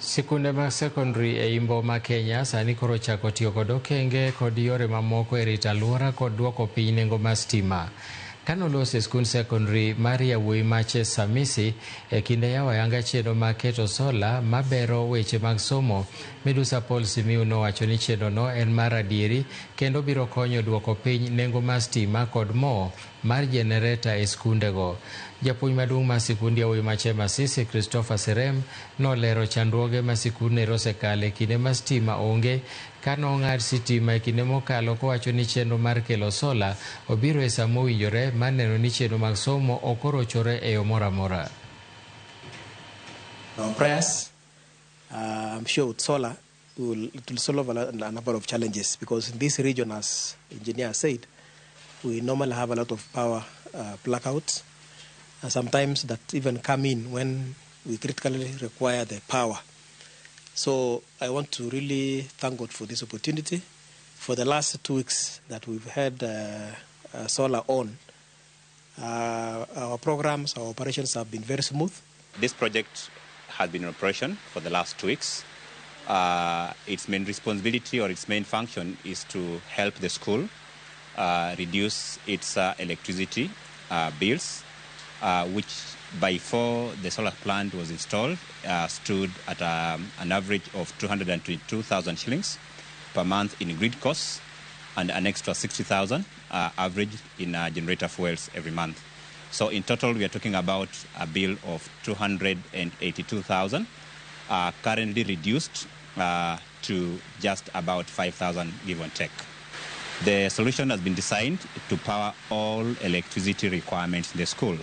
Skunde mag secondary e Imbo ma Kenya sani koro chako tiyo kod okenge kod yore mamoko e rito alwora kod duoko piny nengo mar stima. Kanolos e skund secondary mar yawuoyi mache Samisi e kinde yawo ayanga chenro mag keto sola mabero weche mag somo, Midusa Paul Simiu nowacho ni chenrono en mar adieri kendo biro konyo duoko piny nengo mar stima kod mo mar jenereta e skundego. Japuonj maduong' mar sikund yawuoyi mache Masisi, Christopher Serem, nolero chandruoge ma sikundno osekale e kinde ma stima onge ka nong'ad sitima e kinde mokalo, kowacho ni chenro mar kelo sola obiro e sa mowinjore mar neno ni chenro mag somo ok orochore e yo moro amora. Our prayers, I'm sure with solar, it will solve a number of challenges, because in this region, as engineer said, we normally have a lot of power blackouts, and sometimes that even come in when we critically require the power. So I want to really thank God for this opportunity. For the last 2 weeks that we've had solar on, our programs, our operations have been very smooth. This project has been in operation for the last 2 weeks. Its main responsibility or its main function is to help the school reduce its electricity bills, which before the solar plant was installed stood at an average of 222,000 shillings per month in grid costs and an extra 60,000 average in generator fuels every month. So in total, we are talking about a bill of 282,000, currently reduced to just about 5,000, give or take. The solution has been designed to power all electricity requirements in the school.